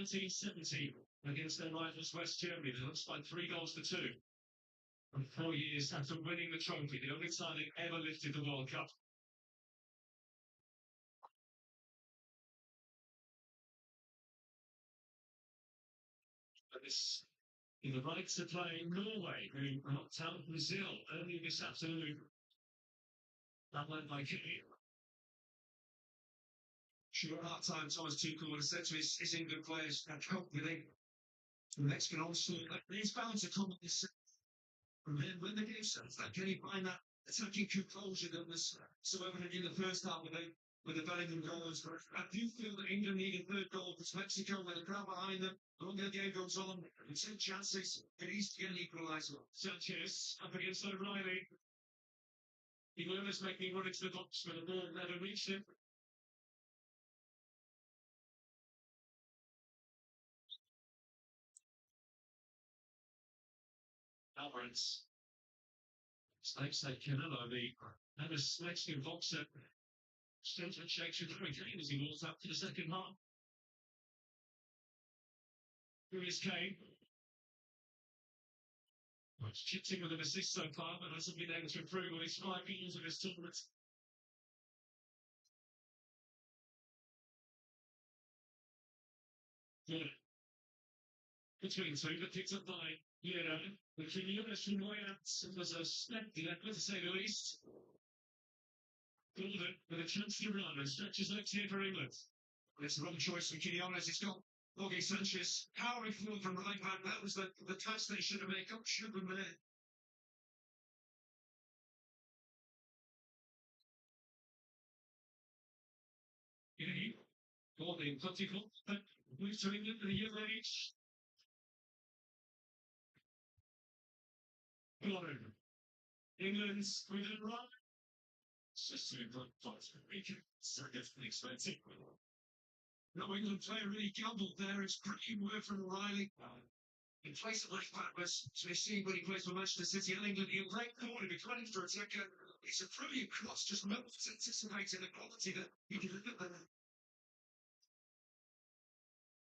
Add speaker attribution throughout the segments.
Speaker 1: 1970 against their rivals West Germany. They lost by 3 goals to 2. And 4 years after winning the trophy, the only time they ever lifted the World Cup. But this in the right to play Norway, who knocked out Brazil earlier this afternoon. That went by Kenny. Sure, at that time, Thomas Tuchel would have said to his England players, cope with it. The Mexican also, he's bound to come at this. And then when the game starts, can he find that attacking composure that was so evident in the first half with the Bellingham goals? I do feel that England need a third goal because Mexico, with the crowd behind them, the longer the game goes on, and 10 chances, it is to get an equaliser. Sanchez up against O'Reilly. He will almost make me run into the box, but the ball never reached him. Alvarez. Snakes like Canelo, and the Mexican boxer, still shakes with Harry Kane as he walks up to the second half. Here is Kane. Much chipping with an assist so far, but hasn't been able to improve on his 5 goals of his tournament. Yeah. Between two, but picked up by the Quinones from Wales was a spectacular to say the least. Golden with a chance to run and stretches legs here for England. It's the wrong choice from Quinones. It's got Jorge Sanchez powering forward from right back. That was the touch they should have made. Should have made. Holding Portugal, move to England in the young age. Gordon. England's with a run. It's just a good Costa Rica. So definitely expensive. No England player really gambled there. It's pretty work from O'Reilly. In place of left back was Smith, but he plays for Manchester City and England. He'll take forward and be running for attacker. It's a brilliant cross, just moments anticipating the quality that he delivered there.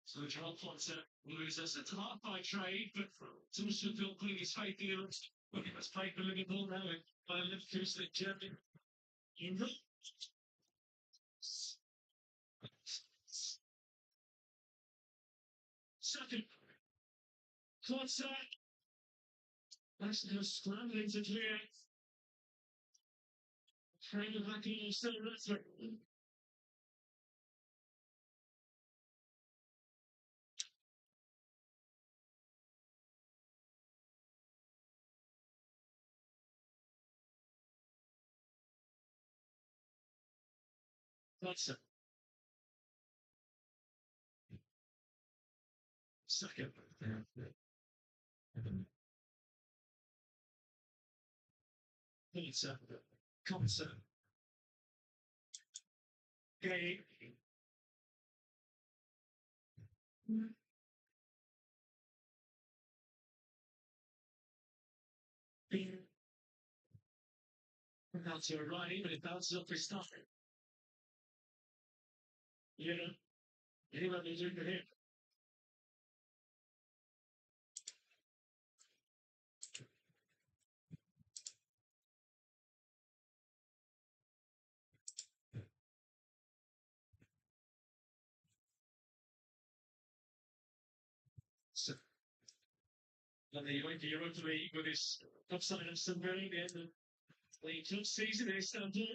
Speaker 1: So John Potter loses at half by trade, but Thompson still putting his faith in it. But he must play for Liverpool now by Liverpool's the champion. Second, Potter. That's now scrambling to clear. Trainer back in, still wrestling. That's it. Second. Pizza. Concert. Game. Now to O'Reilly, but it bounces off his stuff. Anyone who's in the hip. So, and the Europa League with his upside of some very end of the club season in Istanbul.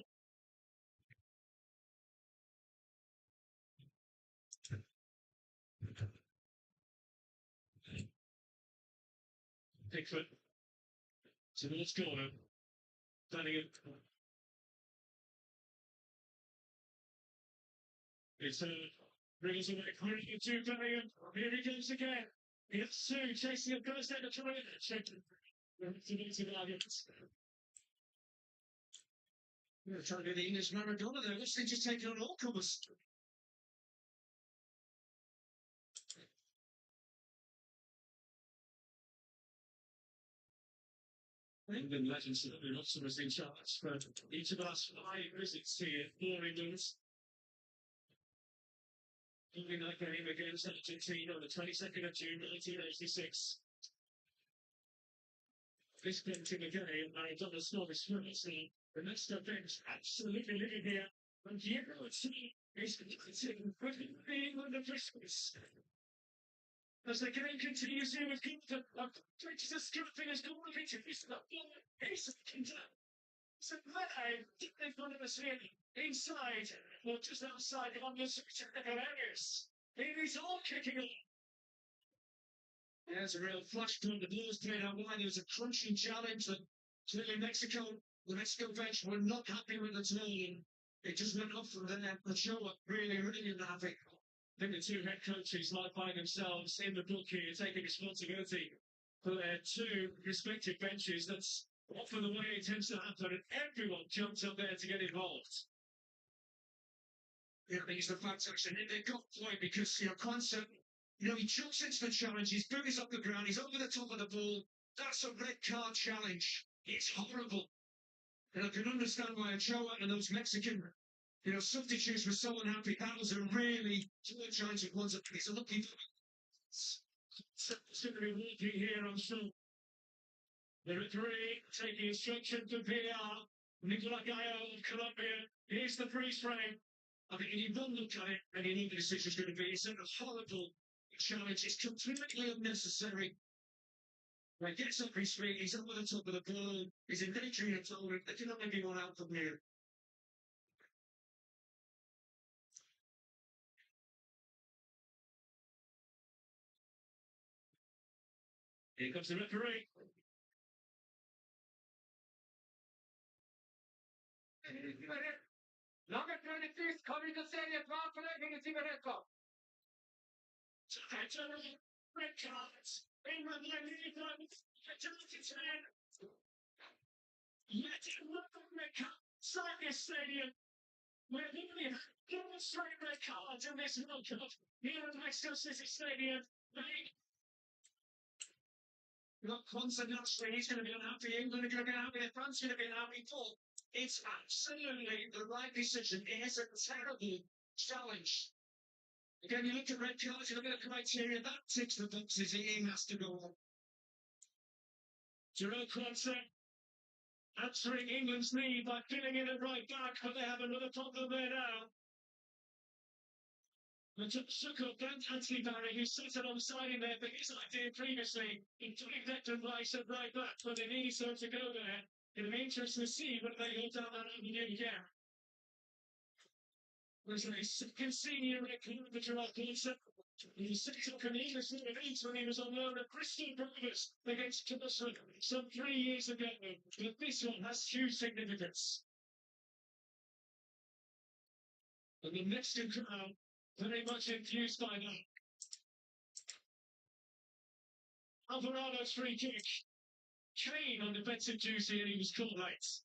Speaker 1: Pickford. So let's go on. Flanagan. It's brings him a corner to Flanagan. Here he goes again. It's Sue chasing him, goes down to try it. Check it. Trying to do the English Maradona there. Looks like just taking on all comers. England legends that are not so much in charge, but each of us 5 visits here, 4 Englands. During that game against Argentina on the 22nd of June 1986. This bench in the game, and it's on the scorer's first. The Leicester bench absolutely living here. And Diego T is continuing being on the Christmas. As the game continues here with Clinton, Jesus Griffin has gone into his second. So they've got us here inside, or just outside on the technical areas. It is all kicking off. There's a real flash point. The ball's played out wide. There was a crunching challenge that clearly the Mexico bench were not happy with the turn. It just went off from there. Ochoa really unhappy. I think the two head coaches might find themselves in the book here taking responsibility for their two respective benches. That's often the way it tends to happen, and everyone jumps up there to get involved. Yeah, I think it's the fact actually they got point because Quansah, he jumps into the challenge, his boot is up the ground, he's over the top of the ball. That's a red card challenge. It's horrible. And I can understand why Ochoa and those Mexican substitutes were so unhappy. That was a really poor challenge of Quansah. He's a lucky considering walking here on show. The referee taking instruction to VAR. Nicola Gallo of Colombia. Here's the freeze frame. I think you don't look at it and you know the decision's going to be. It's a horrible challenge. It's completely unnecessary. When he gets up his feet, he's up at the top of the ball. He's endangering a opponent. There can only be one out from here. Here comes the referee. Number 26, coming to say it, red cards. England yet another red card. Cyprus Stadium, where nearly demonstrate red cards in this World Cup. Here at Mexico City Stadium, Look, Quansah naturally, he's going to be unhappy. England are going to be unhappy. France are going to be unhappy. Paul, it's absolutely the right decision. It is a terrible challenge. Again, you look at red cards, you look at the criteria, that ticks the boxes. He has to go on. Jerome Quansah answering England's need by filling in at right back, but they have another problem there now. Sukkot and Anthony Barry, who sat alongside him there for his idea previously, including Declan Rice at right back, but they need so to go there. It'll be interesting to see whether they go down that avenue again. There's a second senior record for Gerard Quansah. He set up an English League when he was on loan at Crystal Palace against Kilmarnock some 3 years ago. But this one has huge significance. And the Mexican crowd very much infused by that. Alvarado's free kick. Kane on defensive duty and he was caught late.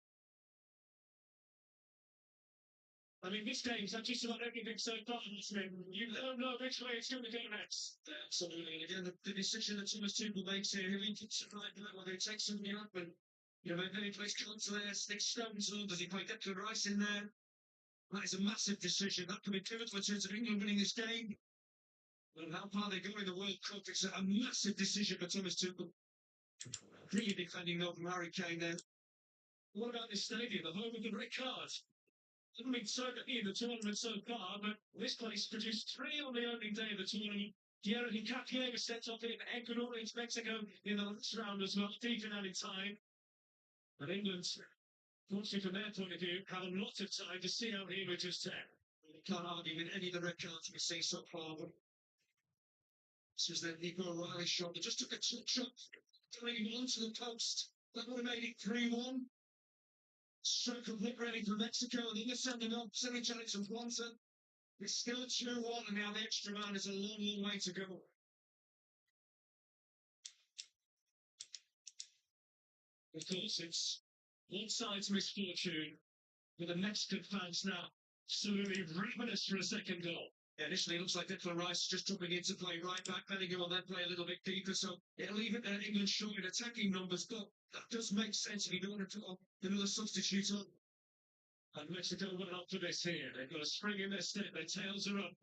Speaker 1: I mean, this game's had just about everything so far. You don't know which way it's going to go next. Absolutely. And again, the decision that Thomas Tuchel makes here, he'll need to right back whether he takes somebody up and, then he plays Quansah there, sticks Stones on, does he play Declan Rice in there? That is a massive decision. That could be pivotal in terms of England winning this game. And how far they go in the World Cup, it's a massive decision for Thomas Tuchel. Really defending over Harry Kane there. What about this stadium, the home of the red card? Hasn't been so good in the tournament so far, but this place produced 3 on the opening day of the tournament. Diego Hincapié was sent off in Ecuador against Mexico in the last round as well, deep in added time. And England, fortunately from their point of view, have a lot of time to see out here with just 10. You can't argue with any of the red cards you see so far, but this was the Nico O'Reilly shot. They just took a shot going onto the post. That would have made it 3-1. So complete ready for Mexico, and then they're sending up, sending challenge from Quansah. It's still a 2-1, and now the extra man is a long, long way to go. Of course, it's one side's misfortune, with the Mexican fans now absolutely ravenous for a second goal. Yeah, initially, it looks like Declan Rice just jumping into play right back. Bellingham will then play a little bit deeper, so it'll leave England short in attacking numbers, but that does make sense if you don't want to put another substitute on. And Mexico will up to this here. They've got a spring in their step, their tails are up.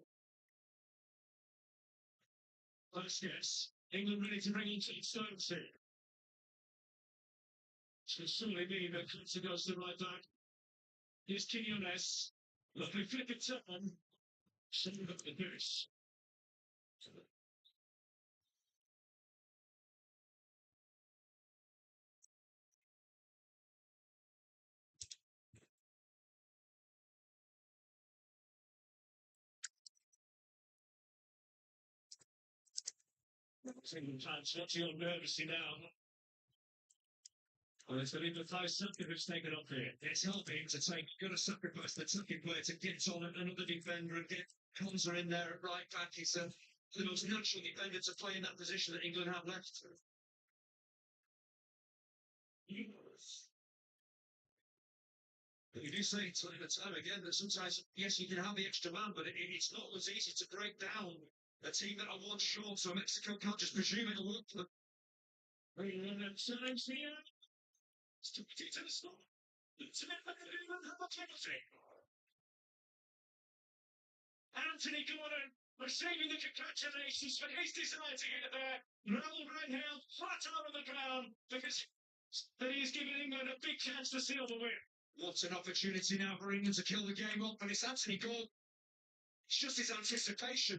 Speaker 1: Vasquez. England ready to bring in Tim Stones here. So surely mean that Clinton goes to the right back. Here's Quinones. Lovely flick of turn. Sending up the goose. England fans watching on nervously now. Well, it's been the five something who's taken up here. It's helping to take, got to sacrifice the attacking player to get on another defender and get Konza in there at right back. He's the most natural defender to play in that position that England have left. You do say time and time again that sometimes, yes, you can have the extra man, but it's not as easy to break down a team that are one short, so Mexico can't just presume it'll work for them. Times here. To the stop. Anthony Gordon receiving the congratulations for his desire to get there. Raul Rangel flat out of the ground because he has given England a big chance to seal the win. What an opportunity now for England to kill the game up, and it's Anthony Gordon. It's just his anticipation.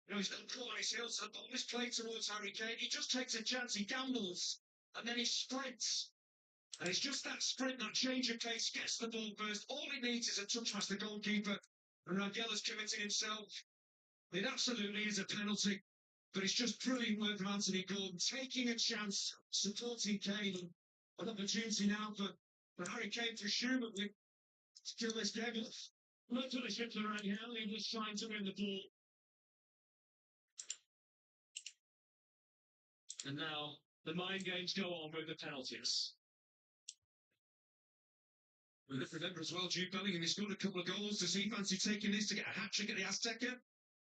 Speaker 1: You know, he's got caught on his heels, and on this play towards Harry Kane, he just takes a chance, he gambles, and then he sprints. And it's just that sprint, that change of pace, gets the ball first. All he needs is a touch past the goalkeeper. And Rangel has committed himself. It absolutely is a penalty. But it's just brilliant work from Anthony Gordon, taking a chance, supporting Kane. An opportunity now for Harry Kane, presumably, to kill this game off. Look at the ship to Rangel, he was trying to win the ball. And now, the mind games go on with the penalties. Remember as well, Jude Bellingham, he scored a couple of goals. Does he fancy taking this to get a hat-trick at the Azteca?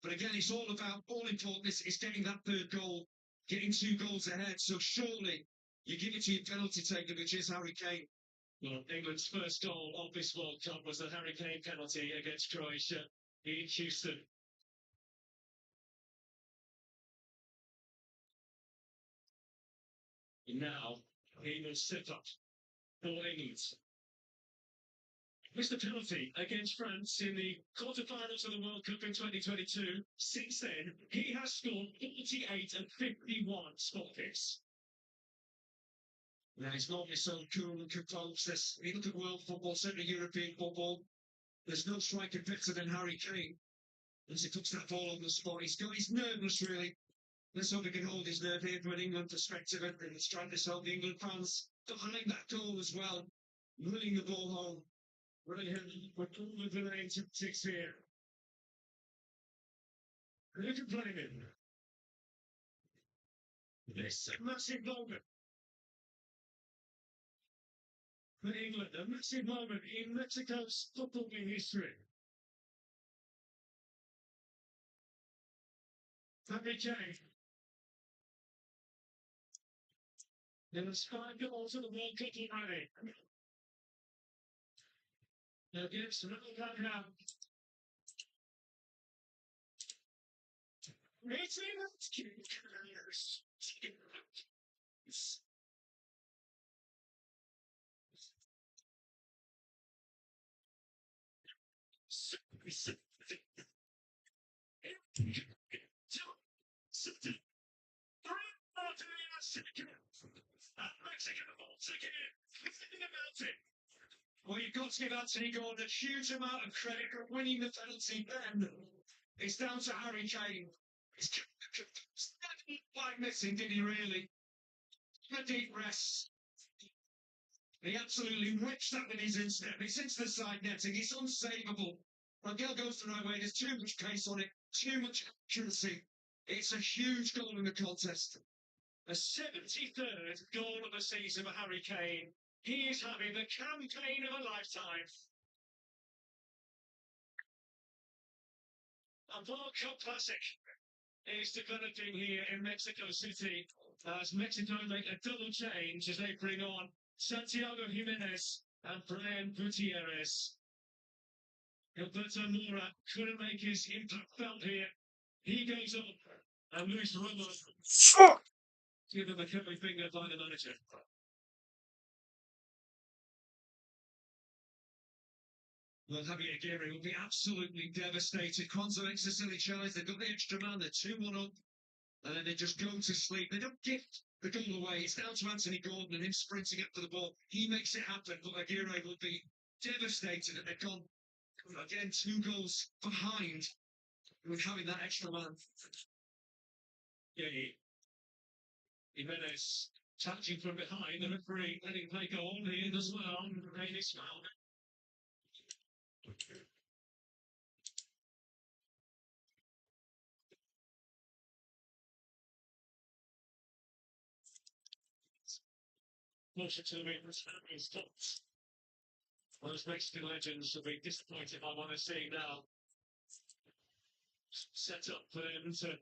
Speaker 1: But again, it's all about, all important is getting that third goal, getting 2 goals ahead. So surely you give it to your penalty taker, which is Harry Kane. Well, England's first goal of this World Cup was the Harry Kane penalty against Croatia in Houston. And now, he will sit up for England. Missed the penalty against France in the quarterfinals of the World Cup in 2022. Since then, he has scored 48 and 51 spot kicks. Now, he's normally so cool and composed. You look at world football, certainly European football, there's no striker better than Harry Kane. As he puts that ball on the spot, he's nervous, really. Let's hope he can hold his nerve here from an England perspective, and let's try to help the England fans behind that goal as well, running the ball home. Really, we're all with the name six here. Who can blame him? This massive moment for England, a massive moment in Mexico's footballing history. Harry Kane. There was 5 goals in the World Cup already. Now gives another guy now. It's Well, you've got to give Anthony Gordon a huge amount of credit for winning the penalty. Then it's down to Harry Kane. He's quite missing, did he really? A deep rest. He absolutely whips that with his instep. It's into the side netting. It's unsavable. Rangel goes the right way. There's too much pace on it, too much accuracy. It's a huge goal in the contest. A 73rd goal of the season for Harry Kane. He is having the campaign of a lifetime. A World Cup classic is developing here in Mexico City as Mexico make a double change as they bring on Santiago Jimenez and Brian Gutierrez. Gilberto Mora couldn't make his impact felt here. He goes up And Luis Romo give him a curly finger by the manager. Well, Javier Aguirre will be absolutely devastated. Konza makes a silly challenge. They've got the extra man. They're 2-1 up. And then they just go to sleep. They don't give the goal away. It's down to Anthony Gordon and him sprinting up for the ball. He makes it happen, but Aguirre will be devastated that they've gone, again, 2 goals behind with having that extra man. Yeah, Jimenez touching from behind. The referee letting play go on here as well. Rain is fouled. Closer to the main is stopped. Those Mexican legends will be disappointed by what they're seeing now. Set up for them to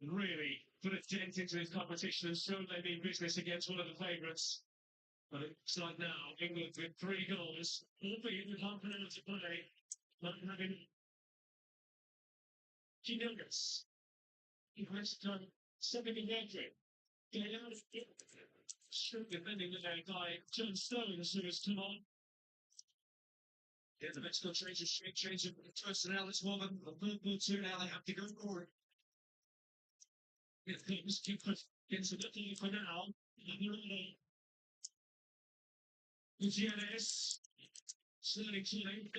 Speaker 1: really put a dent into this competition and show they mean business against one of the favourites. But it's like now, England with 3 goals, albeit with half an hour to play, not having Quiñones. He has to stepping in entry. Get out of it. Stroke defending the guy, John Stones, who has come on. Yeah, the Mexico change of personnel this moment. The 2 now, they have to go forward. If things keep into the thing for now, Gutierrez, Sterling Chile,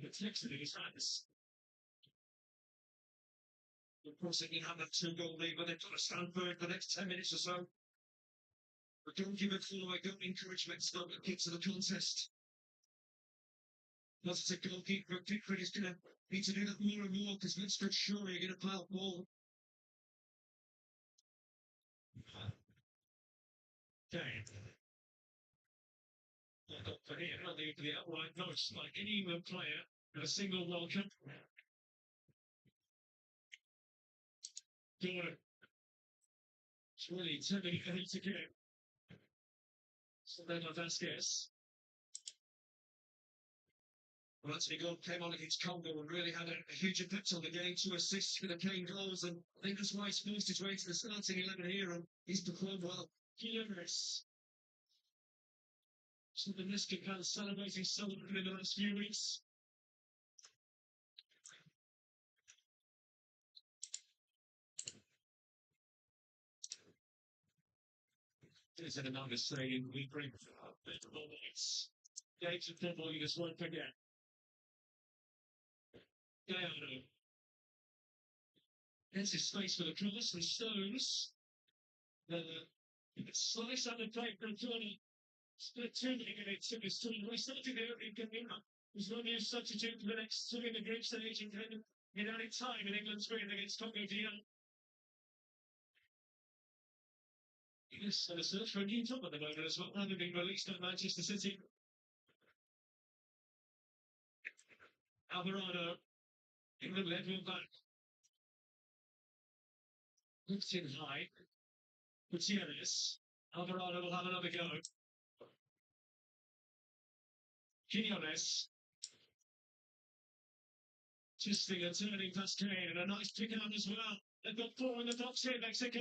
Speaker 1: it's next to his hands. Of course, they can have that 2-goal lead, but they've got to stand for it for the next 10 minutes or so. But don't give it all away, don't encourage Mexico to get to the contest. Once it's a goalkeeper, Pickford is going to need to do that more and more because Mexico surely are going to pile ball. Okay. For here, I think for the outright most, like any England player in a single World Cup. Good. It's really turning it heat again. So then Vasquez. Well, Anthony Gordon came on against Congo and really had a huge impact on the game. 2 assists for the Kane goals, and I think that's why he's forced his way to the starting 11 here, and he's performed well. Jimenez. So the Niska kind of celebrating Sullivan in the last few weeks. There's an another saying we bring it's games of football you just won't forget. Gallardo. There's his space for the cross and Stones. Slice on the plate from Johnny. Split 2 and it took his 2 away. Starting there, it can be there's no new substitute for the next 2 in the group stage in any time in England's win against Congo DR. Yes, and a search for a new top at the moment as well, having been released at Manchester City. Alvarado, England led one back. Looks in high. Gutierrez. Alvarado will have another go. Quiñones. Just the turning past Kane and a nice pick out as well. They've got 4 in the box here, Mexico.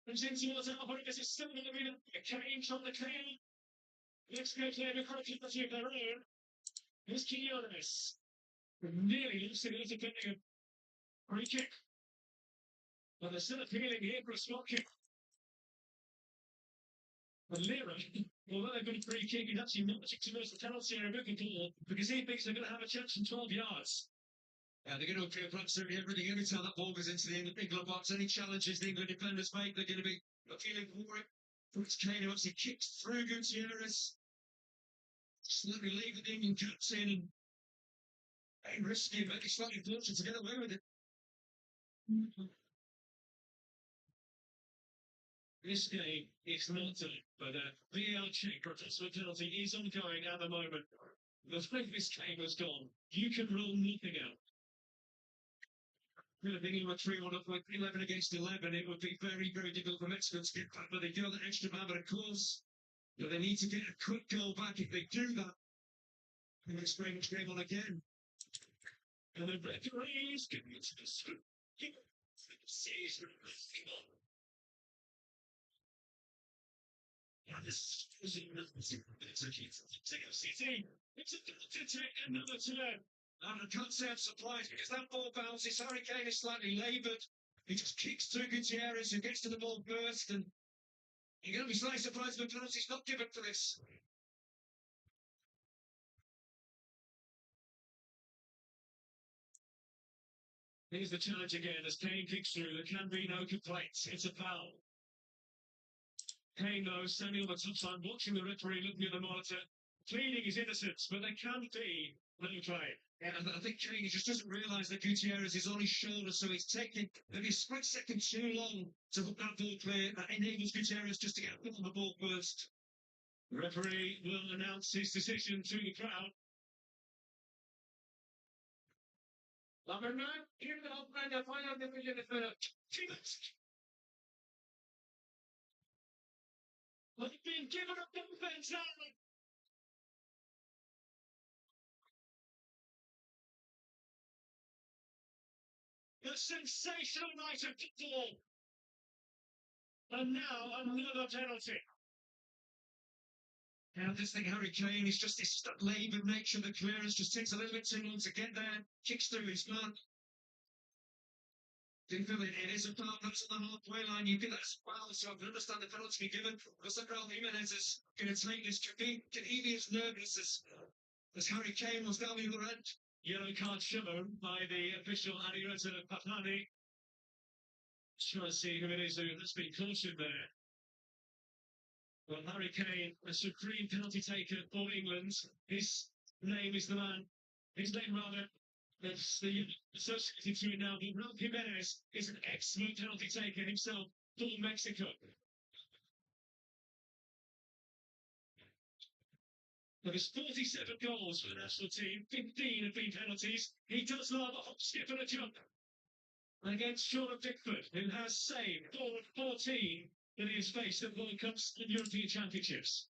Speaker 1: Comes in towards Alvarado, this is still going to be a Kane from the Kane. Mexico player with quality of their own. Here's Quiñones. Nearly losing it defending a free kick. But they're still appealing here for a spot kick. But Lira, although they've got a free kick, he's actually not towards the penalty area because he thinks they're going to have a chance from 12 yards. Yeah, they're going to appeal for absolutely everything. Every time that ball goes into the England box, any challenges the England defenders make, they're going to be appealing for it. It's Kane who actually kicks through Gutierrez. Slightly leaving the England caps in and risky, maybe slightly fortunate to get away with it. This game is not done, but VAR check or possible penalty is ongoing at the moment. The fact this game has gone, you can rule nothing out. Really thinking about 3-1 up with 11 against 11, it would be very, very difficult for Mexico to get back, but they do have the extra man, but of course, they need to get a quick goal back. If they do that, and they spring the game on again. And the referees give it to the screw. Season. And this is it's a City. It's a take another turn. And I can't say I'm surprised because that ball bounces. Harry Kane is slightly laboured. He just kicks through Gutierrez and gets to the ball first. And you're going to be slightly surprised if the penalty's not given for this. Here's the challenge again as Kane kicks through. There can be no complaints. It's a foul. Kane, though, standing on the top side, watching the referee, looking at the monitor, pleading his innocence, but there can be no claim. Yeah, I think Kane just doesn't realise that Gutierrez is on his shoulder, so he's taking maybe a split second too long to put that ball clear. That enables Gutierrez just to get on the ball first. The referee will announce his decision to the crowd. They've been given a defense now. The sensational night of football. And now another penalty. And I just think Harry Kane is just this laboured nature. The clearance just takes a little bit too long to get there. Kicks through his man. Didn't feel it is a foul. That's on the halfway line. You get that foul, so I can understand the penalty given. Because Raul Jimenez is going to take this. Can he be as nervous as Harry Kane was down the other end? Yellow card shown by the official Adireta Papani. Trying to see who it is that's been cautioned there. Well, Harry Kane, a supreme penalty taker for England. His name is the man. His name, rather, that's the associated to it now. Raul Jimenez is an excellent penalty taker himself for Mexico. There is 47 goals for the national team, 15 have been penalties. He does love a hop, skip and a jump. And against Sean Pickford, who has saved 14 that he has faced at World Cups and European Championships.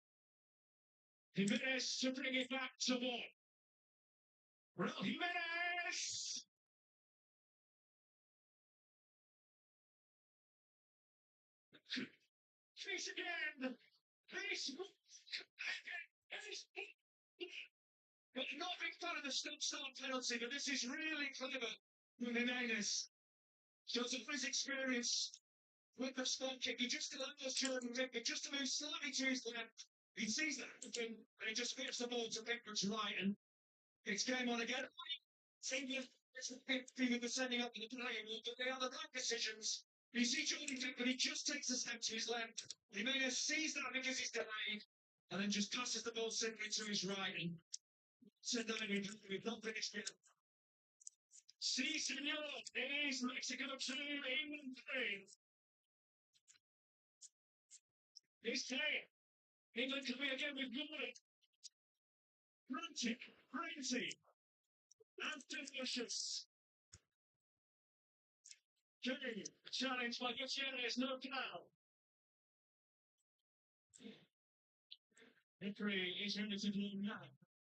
Speaker 1: Jimenez to bring it back to one. Raul Jimenez! Chase again! Chase! But not a big fan of the stop-start penalty, but this is really clever from Jimenez. Shows of his experience with the spot kick. He just allows Jordan Pickford just to move slightly to his left. He sees that and he just flips the ball to Pickford's right, and it's game on again. It's Pickford sending up the play, but they are the right decisions. You see Jordan Pickford, he just takes a step to his left. Jimenez sees that because he's delayed, and then just passes the ball simply to his right. And so no, we've not finished yet. Si, senor, it is Mexico 2, England 3. It's Kane. England coming again with Gordon. Frantic, crazy, and delicious. Kane, challenged by Gutierrez, no foul. Victory is handed to the now.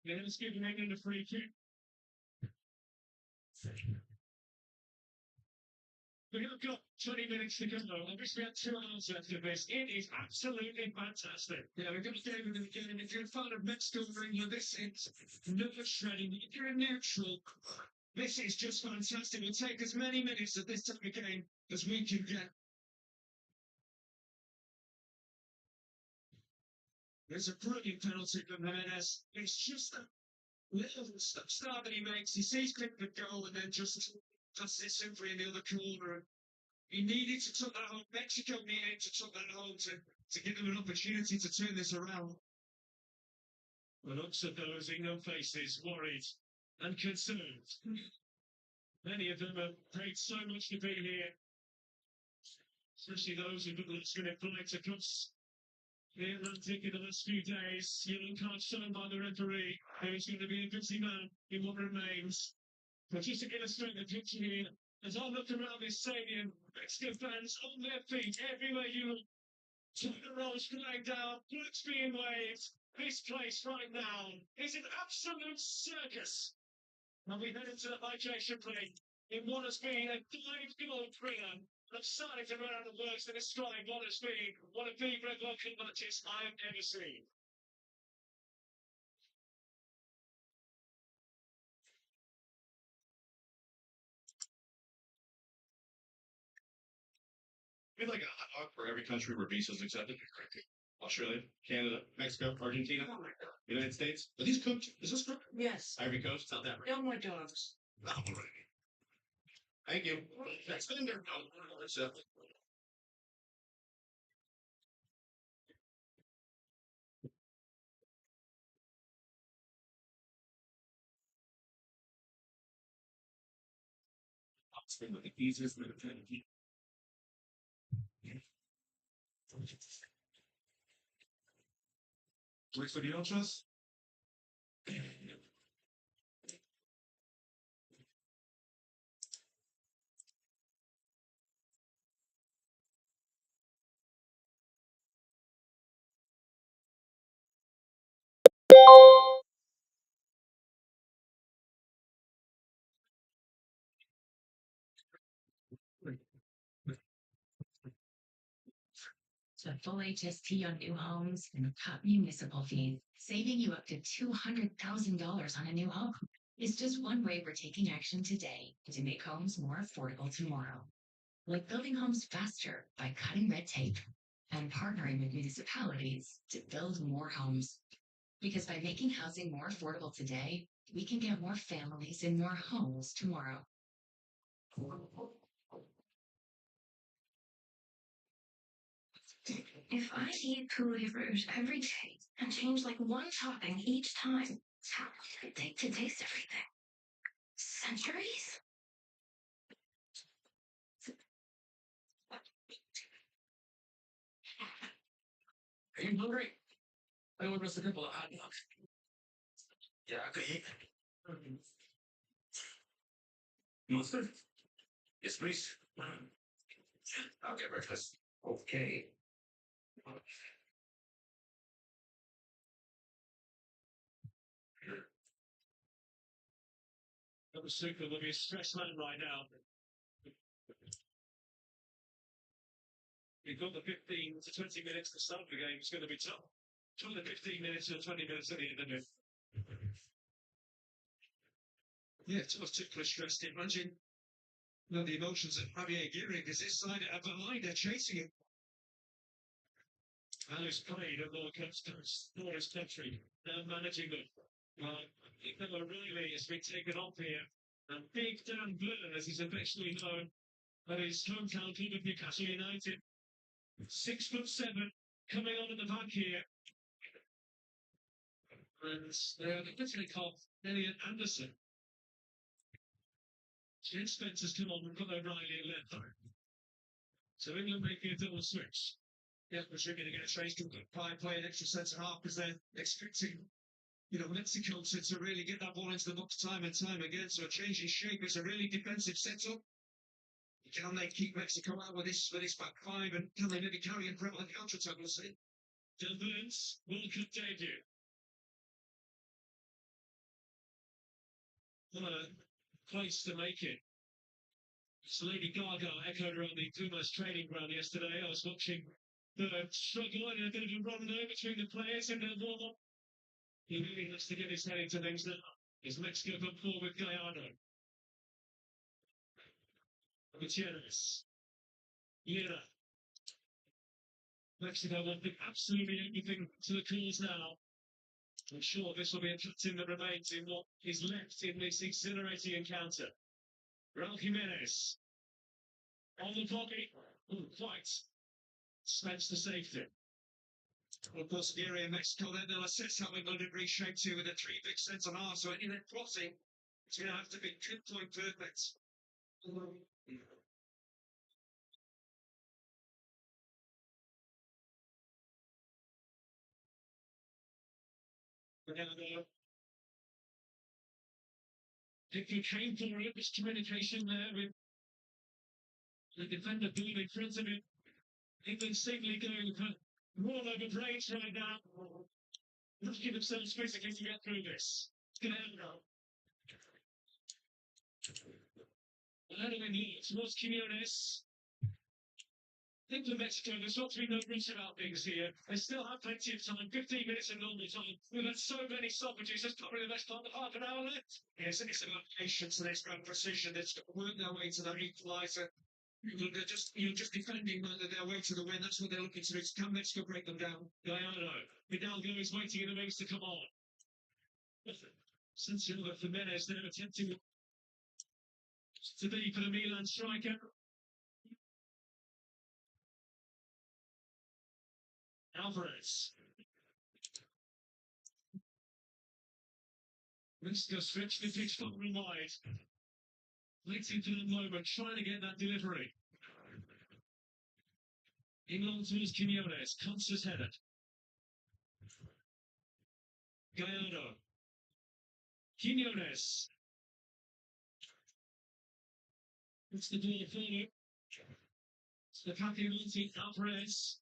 Speaker 1: They're giving England a free kick. We have got 20 minutes to go. I wish we had 2 hours left of this. It is absolutely fantastic. Yeah, we've got a game in the beginning. If you're a fan of Mexico or England, this is nerve shredding. If you're a neutral, this is just fantastic. We'll take as many minutes of this type of game as we can get. There's a brilliant penalty from Jimenez. It's just a little start that he makes. He sees Pickford go and then just passes it simply in the other corner. He needed to take that home. Mexico needed to take that home to give them an opportunity to turn this around. The looks of those England faces, worried and concerned. Many of them have paid so much to be here, especially those who've been in flights across the Atlantic in the last few days. Yellow card shown by the referee. He's going to be a busy man in what remains. But just to illustrate the picture here, as I look around this stadium, Mexican fans on their feet everywhere you look. The rolls flying down, flags being waved. This place right now is an absolute circus. And we head into the hydration break in what has been a five-goal thriller. I'm starting to run out of words to describe what has been one of the Red Welcome matches I have ever seen. We have like a hot dog for every country where visa's accepted. Australia, Canada, Mexico, Argentina, United States. Are these cooked? Is this cooked? Yes. Ivory Coast? South Africa. No more dogs. All right. Thank you. That's been there. It's been the easiest way to try to keep. Wait for the ultras?
Speaker 2: To full HST on new homes and cut municipal fees, saving you up to $200,000 on a new home is just one way we're taking action today to make homes more affordable tomorrow. Like building homes faster by cutting red tape and partnering with municipalities to build more homes. Because by making housing more affordable today, we can get more families in more homes tomorrow. If I eat Kool Fruit every day and change like one topping each time, how long would it take to taste everything? Centuries?
Speaker 1: Are you hungry? I ordered us a couple of hot dogs. Yeah, I could eat. Mustard? Yes, please. I'll get breakfast. Okay. That was super. Will be a stressed man right now. We've got the 15 to 20 minutes to start the game. It's going to be tough. Between the 15 minutes and 20 minutes at the end of it. Yeah, it's particularly stressed. Imagine the emotions of Javier Aguirre because this side are behind, they're chasing him. And he's played at Lord Norris Country, managing them. Nicola Riley has been taken off here. And Big Dan Burn, as he's affectionately known, at his hometown club of Newcastle United. 6'7", coming on at the back here. And they're literally called Elliot Anderson. Jed Spencer's come on and put O'Reilly at left back. So England making a double switch. Yeah, we're sure going to get a change to play an extra centre half because they're expecting, Mexico to really get that ball into the box time and time again. So a change in shape is a really defensive setup. Can they keep Mexico out with this back five and can they maybe carry and prevent the counter attack? We'll see. Del Burns, World Cup debut. What a place to make it. So Lady Gaga echoed around the Pumas training ground yesterday. I was watching the struggle and a bit of a run there between the players in their warm-up. He really has to get his head into things now. Is Mexico come forward with Gallardo? Gutierrez. Lira. Mexico will do absolutely everything to the cause now. I'm sure this will be a captain that remains in what is left in this exhilarating encounter. Raul Jimenez. On the body. Quite. Spence to safety. Of course, the area in Mexico, then they'll assess how they're going to reshape to with the three big centre halves. So any of that crossing, it's going to have to be pinpoint perfect. If you came for it, there's communication there with the defender being in front of him. England safely going for roll over brains right now. Looking themselves physically to get through this. It's going to end now. Landing in towards Quiñones. I think for Mexico, there's not to be no rush about things here. They still have plenty of time, 15 minutes of normal time. We've had so many stoppages, there's probably the best part of half an hour left. Yes, it's about patience and it's about precision. It's got to work their way to that equaliser. You're just defending their way to the win. That's what they're looking to do. Can Mexico break them down? Gallardo. Hidalgo is waiting in the wings to come on. Since Jimenez, they're attempting to be for the Milan striker. Alvarez. Mexico stretched the pitch far and wide. Waiting for the moment, trying to get that delivery. England towards Quiñones, Consta's header. Gallardo. Quiñones. It's the ball forward. It's the Papimonti, Alvarez.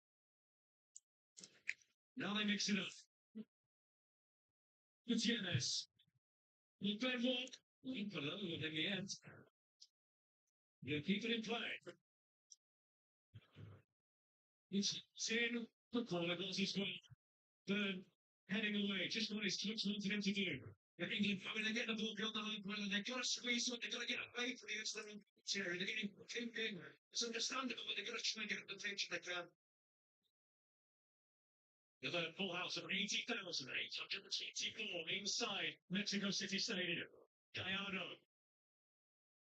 Speaker 1: Now they mix it up. Gutierrez. Will Ben walk? Below in the end. You'll keep it in play. It's in the corner, goes his way. Burn heading away, just what his coach wanted him to do. England, I mean, they get the ball beyond the line, well, and they've got to squeeze it, they've got to get away from the incident. They're getting pinned in. It's understandable, but they've got to try and get up the pitch if they can. The full house of 80,824 inside Mexico City Stadium. Gallardo.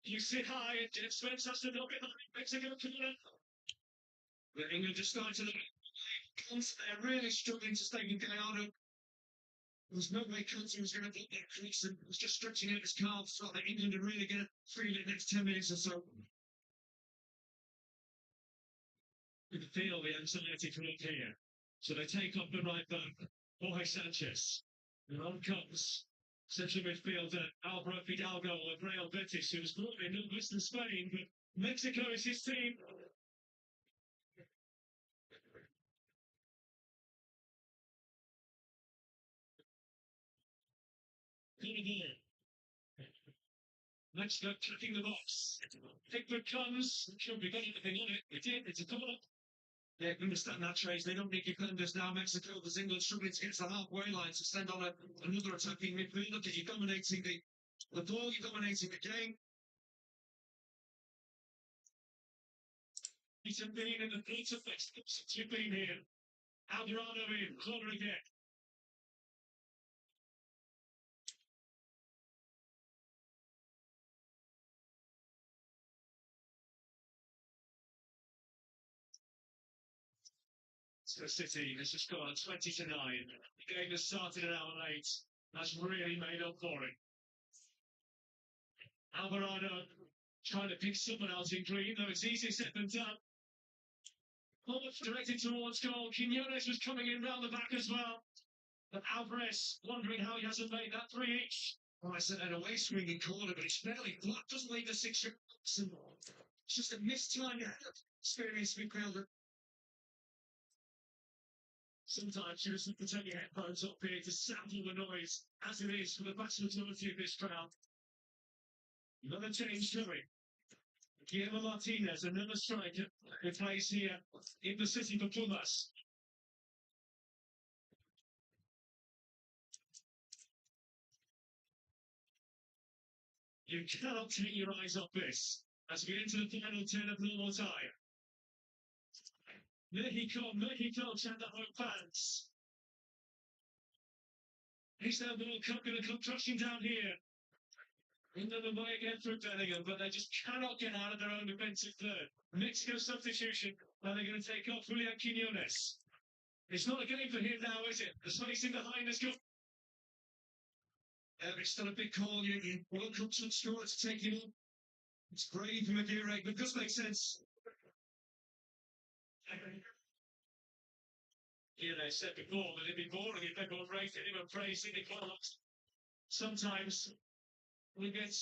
Speaker 1: You sit high, and Jeff Spence has to knock it behind Mexico corner. But England just started to look. They're really struggling to stay with Gallardo. There's no way Conte was going to beat that crease and was just stretching out his calves. So I think England are really going to feel it next 10 minutes or so. You can feel the anxiety from up here. So they take off the right back, Jorge Sanchez. And on comes central midfielder Alvaro Fidalgo of Real Betis, who was brought in not less than Spain, but Mexico is his team. Mexico tracking the box. Pickford comes. Should be got anything on it. It did. It's a corner. They understand that, Trace. They don't need defenders now. Mexico, there's England struggling to get to the halfway line to send on another attacking midfielder because you're dominating the ball, you're dominating the game. He's been in the beat of Mexico since you've been here. Alvarado in, corner again. So City has just gone 20-9. The game has started an hour late. That's really made up for it. Alvarado trying to pick someone else in green, though it's easier said than done. Almost directed towards goal. Quiñones was coming in round the back as well. But Alvarez wondering how he hasn't made that 3 each. Well, I said an away swinging corner, but it's fairly flat. Doesn't leave the 6 yards. It's just a mistimed experienced midfielder. Sometimes you just have to take your headphones up here to sample the noise, as it is for the vast majority of this crowd. Another change coming. Guillermo Martinez, another striker who plays here in the city for Pumas. You cannot take your eyes off this as we get into the final 10 of normal time. Mexico and the home fans. Is their World Cup going to come crashing down here? England away again through Bellingham, but they just cannot get out of their own defensive third. Mexico substitution, now they're going to take off Julian Quiñones. It's not a game for him now, is it? The spacing behind has got. It's still a big call. You welcome to score to take him on. It's brave from Aguirre, but it does make sense. Yeah, they said before that it'd be boring if everyone rated him and praised him. Sometimes we get